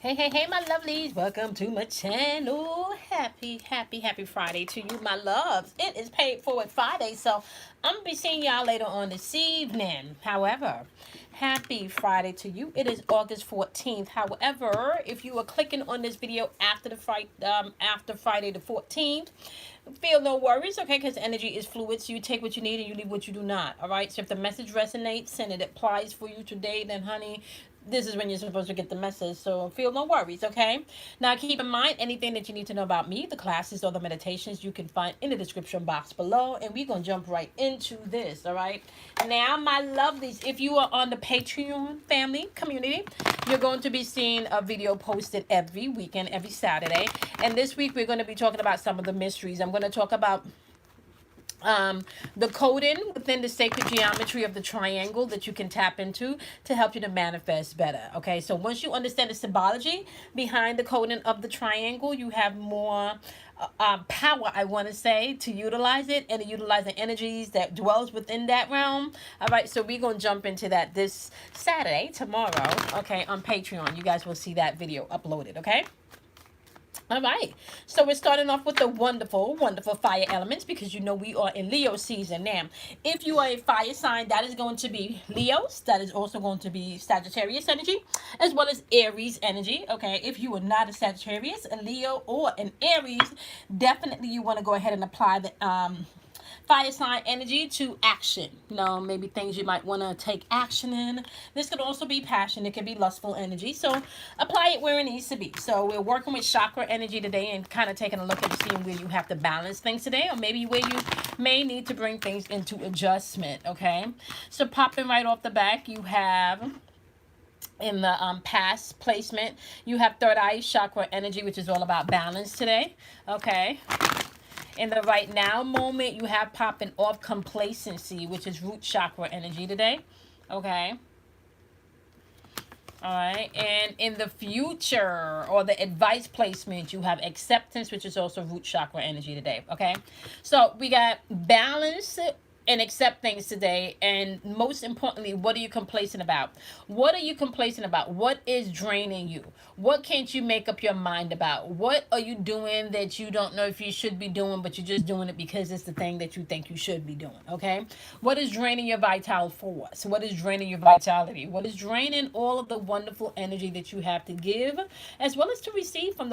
Hey, my lovelies. Welcome to my channel. Happy Friday to you, my loves. It is Paid Forward Friday, so I'm going to be seeing y'all later on this evening. However, happy Friday to you. It is August 14th. However, if you are clicking on this video after after Friday the 14th, feel no worries, okay? Because energy is fluid, so you take what you need and you leave what you do not, all right? So if the message resonates and it applies for you today, then honey, this is when you're supposed to get the message, so feel no worries, okay? Now keep in mind, anything that you need to know about me, the classes or the meditations, you can find in the description box below, and we're gonna jump right into this, all right? Now, my lovelies, if you are on the Patreon family community, you're going to be seeing a video posted every weekend, every Saturday, and this week we're going to be talking about some of the mysteries. I'm going to talk about the coding within the sacred geometry of the triangle that you can tap into to help you to manifest better. Okay, so once you understand the symbology behind the coding of the triangle, you have more power, I want to say, to utilize it and to utilize the energies that dwells within that realm. All right, so we're going to jump into that this Saturday, tomorrow, okay, on Patreon. You guys will see that video uploaded, okay? All right, so we're starting off with the wonderful fire elements because you know we are in Leo season. Now, if you are a fire sign, that is going to be Leos. That is also going to be Sagittarius energy, as well as Aries energy. Okay, if you are not a Sagittarius, a Leo, or an Aries, definitely you want to go ahead and apply the fire sign energy to action. You know, maybe things you might want to take action in. This could also be passion. It could be lustful energy. So apply it where it needs to be. So we're working with chakra energy today and kind of taking a look at seeing where you have to balance things today, or maybe where you may need to bring things into adjustment. Okay, so popping right off the back, you have in the past placement, you have third eye chakra energy, which is all about balance today. Okay, in the right now moment, you have popping off complacency, which is root chakra energy today. Okay. All right. And in the future or the advice placement, you have acceptance, which is also root chakra energy today. Okay. So we got balance and accept things today. And most importantly, what are you complacent about? What are you complacent about? What is draining you? What can't you make up your mind about? What are you doing that you don't know if you should be doing, but you're just doing it because it's the thing that you think you should be doing? Okay. What is draining your vital force? What is draining your vitality? What is draining all of the wonderful energy that you have to give as well as to receive from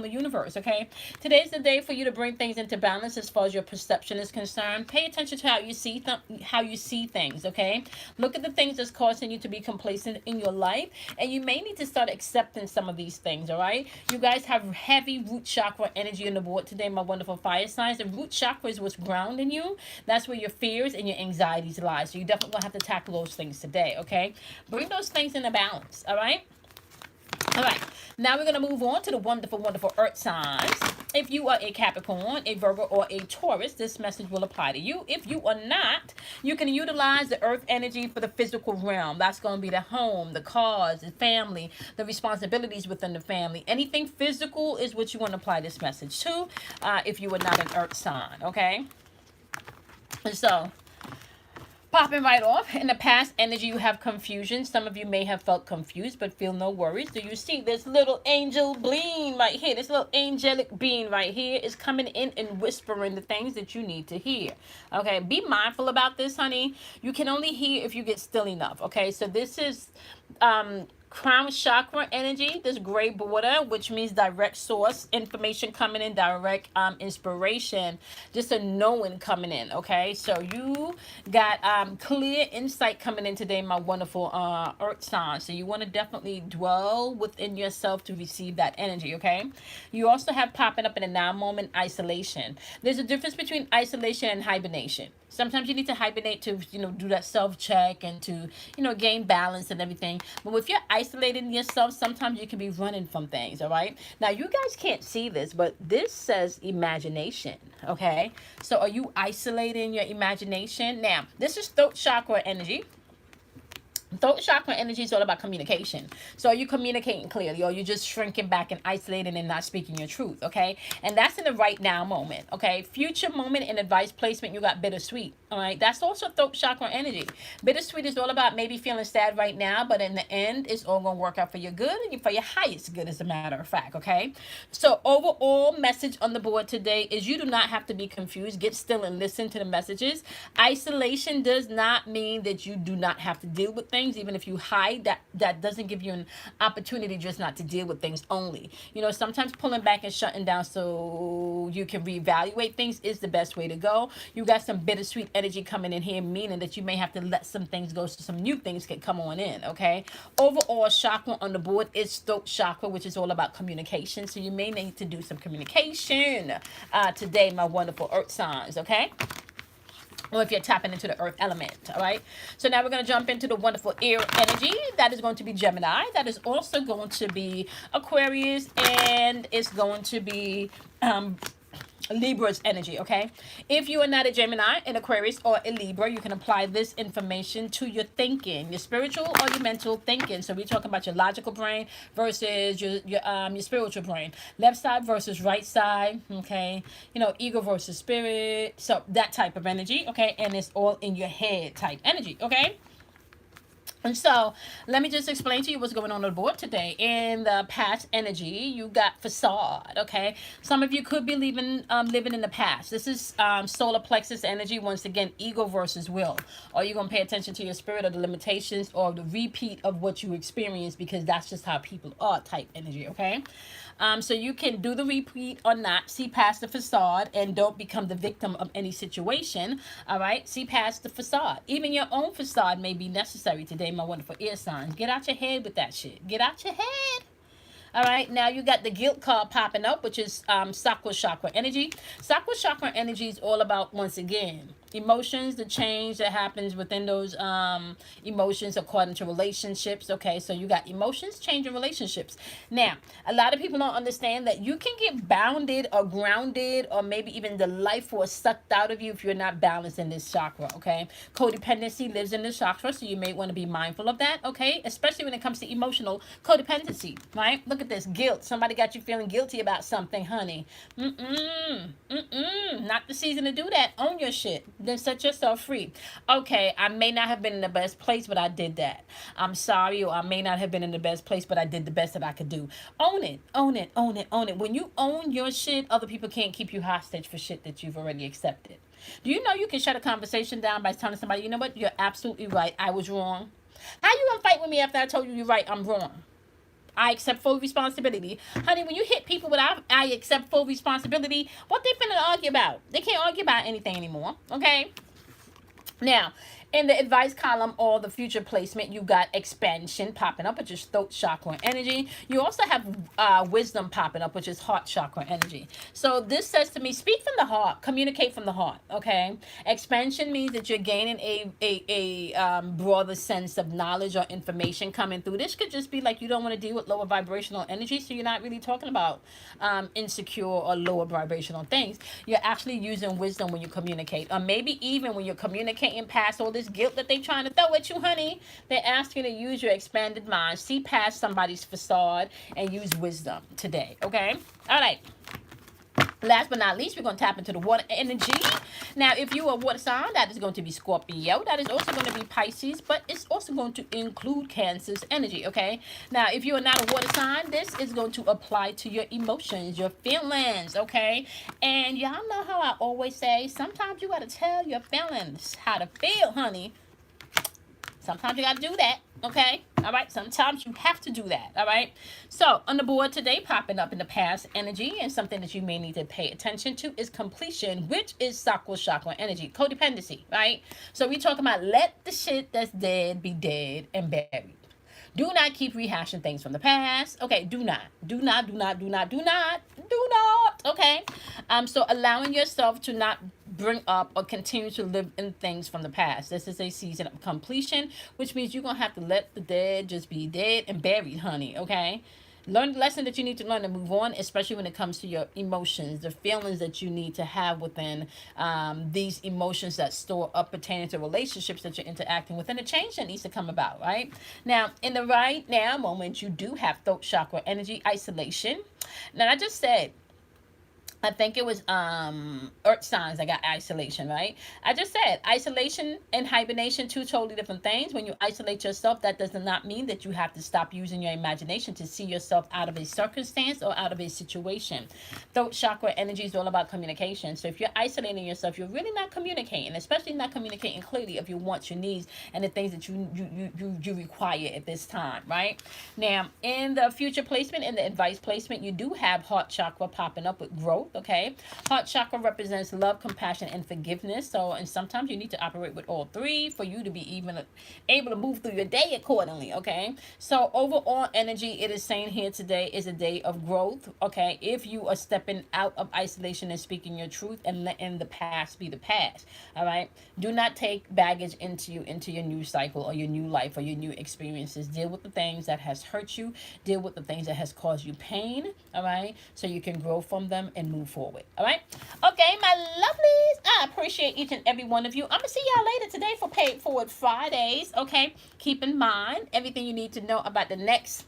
the universe? Okay. Today's the day for you to bring things into balance as far as your perception is concerned. Pay attention to how you see things. Okay, look at the things that's causing you to be complacent in your life, and you may need to start accepting some of these things. All right, you guys have heavy root chakra energy on the board today, my wonderful fire signs. The root chakra is what's grounding you. That's where your fears and your anxieties lie, so you definitely gonna have to tackle those things today. Okay, bring those things into balance. All right. All right, now we're going to move on to the wonderful earth signs. If you are a Capricorn, a Virgo, or a Taurus, this message will apply to you. If you are not, you can utilize the earth energy for the physical realm. That's going to be the home, the cars, the family, the responsibilities within the family. Anything physical is what you want to apply this message to if you are not an earth sign, okay? So popping right off, in the past energy, you have confusion. Some of you may have felt confused, but feel no worries. Do you see this little angel being right here? This little angelic being right here is coming in and whispering the things that you need to hear. Okay, be mindful about this, honey. You can only hear if you get still enough. Okay, so this is crown chakra energy, this gray border, which means direct source information coming in, direct inspiration, just a knowing coming in. Okay, so you got clear insight coming in today, my wonderful earth sign. So you want to definitely dwell within yourself to receive that energy. Okay, you also have popping up in a now moment isolation. There's a difference between isolation and hibernation. Sometimes you need to hibernate to, do that self-check and to, gain balance and everything. But if you're isolating yourself, sometimes you can be running from things, all right? Now, you guys can't see this, but this says imagination, okay? So are you isolating your imagination? Now, this is throat chakra energy. Throat chakra energy is all about communication. So are you communicating clearly, or are you just shrinking back and isolating and not speaking your truth? Okay, and that's in the right now moment. Okay, future moment and advice placement, you got bittersweet. All right, that's also throat chakra energy. Bittersweet is all about maybe feeling sad right now, but in the end, it's all gonna work out for your good and for your highest good, as a matter of fact. Okay. So overall message on the board today is you do not have to be confused. Get still and listen to the messages. Isolation does not mean that you do not have to deal with things. Even if you hide, that doesn't give you an opportunity just not to deal with things only. You know, sometimes pulling back and shutting down so you can reevaluate things is the best way to go. You got some bittersweet energy coming in here, meaning that you may have to let some things go so some new things can come on in. Okay. Overall chakra on the board is throat chakra, which is all about communication. So you may need to do some communication today, my wonderful earth signs. Okay. Or if you're tapping into the earth element. All right. So now we're going to jump into the wonderful air energy. That is going to be Gemini. That is also going to be Aquarius. And it's going to be Libra's energy. Okay. If you are not a Gemini, an Aquarius, or a Libra, you can apply this information to your thinking, your spiritual or your mental thinking. So we're talking about your logical brain versus your spiritual brain, left side versus right side. Okay. You know, ego versus spirit. So that type of energy. Okay. And it's all in your head type energy. Okay. And so, let me just explain to you what's going on the board today. In the past energy, you got facade, okay? Some of you could be living in the past. This is solar plexus energy, once again, ego versus will. Are you going to pay attention to your spirit or the limitations or the repeat of what you experienced, because that's just how people are type energy, okay? So you can do the repeat or not. See past the facade and don't become the victim of any situation. All right. See past the facade. Even your own facade may be necessary today, my wonderful ear signs. Get out your head with that shit. Get out your head. All right, now you got the guilt card popping up, which is Sakura chakra energy. Sakura chakra energy is all about, once again, emotions, the change that happens within those emotions according to relationships. Okay, so you got emotions, change in relationships. Now, a lot of people don't understand that you can get bounded or grounded or maybe even the life force sucked out of you if you're not balanced in this chakra. Okay, codependency lives in this chakra, so you may want to be mindful of that. Okay, especially when it comes to emotional codependency. Right? Look at this guilt. Somebody got you feeling guilty about something, honey. Not the season to do that. Own your shit. Then set yourself free. Okay, I may not have been in the best place, but I did that. I'm sorry, or I may not have been in the best place, but I did the best that I could do. Own it. Own it. Own it. Own it. When you own your shit, other people can't keep you hostage for shit that you've already accepted. Do you know you can shut a conversation down by telling somebody, you know what, you're absolutely right. I was wrong. How you gonna fight with me after I told you you're right? I'm wrong. I accept full responsibility. Honey, when you hit people without I accept full responsibility, what they finna argue about? They can't argue about anything anymore. Okay? Now, in the advice column or the future placement, you got expansion popping up, which is throat chakra energy. You also have wisdom popping up, which is heart chakra energy. So this says to me, speak from the heart, communicate from the heart. Okay, expansion means that you're gaining a broader sense of knowledge or information coming through. This could just be like you don't want to deal with lower vibrational energy, so you're not really talking about insecure or lower vibrational things. You're actually using wisdom when you communicate, or maybe even when you're communicating past all this guilt that they're trying to throw at you, honey. They ask you to use your expanded mind, see past somebody's facade, and use wisdom today. Okay? All right. Last but not least, we're going to tap into the water energy. Now, if you are water sign, that is going to be Scorpio. That is also going to be Pisces, but it's also going to include Cancer's energy, okay? Now, if you are not a water sign, this is going to apply to your emotions, your feelings, okay? And y'all know how I always say, sometimes you got to tell your feelings how to feel, honey. Sometimes you got to do that, okay? All right? Sometimes you have to do that, all right? So, on the board today, popping up in the past energy, and something that you may need to pay attention to is completion, which is Sakura chakra energy, codependency, right? So, we talking about let the shit that's dead be dead and buried. Do not keep rehashing things from the past. Okay, do not. Okay? So allowing yourself to not bring up or continue to live in things from the past. This is a season of completion, which means you're going to have to let the dead just be dead and buried, honey, okay? Learn the lesson that you need to learn to move on, especially when it comes to your emotions, the feelings that you need to have within these emotions that store up pertaining to relationships that you're interacting with, and the change that needs to come about, right? Now, in the right now moment, you do have throat chakra energy, isolation. Now, I just said, I think it was earth signs that got isolation, right? I just said isolation and hibernation, two totally different things. When you isolate yourself, that does not mean that you have to stop using your imagination to see yourself out of a circumstance or out of a situation. Throat chakra energy is all about communication. So if you're isolating yourself, you're really not communicating, especially not communicating clearly of your wants, your needs, and the things that you require at this time, right? Now, in the future placement, in the advice placement, you do have heart chakra popping up with growth. Okay, heart chakra represents love, compassion, and forgiveness. So, and sometimes you need to operate with all three for you to be even able to move through your day accordingly. Okay, so overall energy, it is saying here today is a day of growth. Okay, if you are stepping out of isolation and speaking your truth and letting the past be the past. All right, do not take baggage into your new cycle or your new life or your new experiences. Deal with the things that has hurt you. Deal with the things that has caused you pain. All right, so you can grow from them and move forward. All right. Okay, my lovelies. I appreciate each and every one of you. I'm gonna see y'all later today for Paid Forward Fridays. Okay. Keep in mind everything you need to know about the next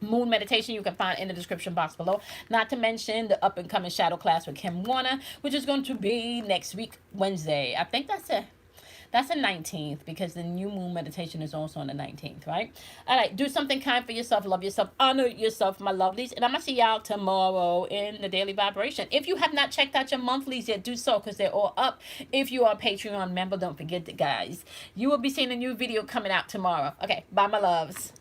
moon meditation you can find in the description box below. Not to mention the up and coming shadow class with Kim Warner, which is going to be next week, Wednesday. I think that's it. That's the 19th because the new moon meditation is also on the 19th, right? All right, do something kind for yourself, love yourself, honor yourself, my lovelies. And I'm going to see y'all tomorrow in the Daily Vibration. If you have not checked out your monthlies yet, do so because they're all up. If you are a Patreon member, don't forget that, guys. You will be seeing a new video coming out tomorrow. Okay, bye, my loves.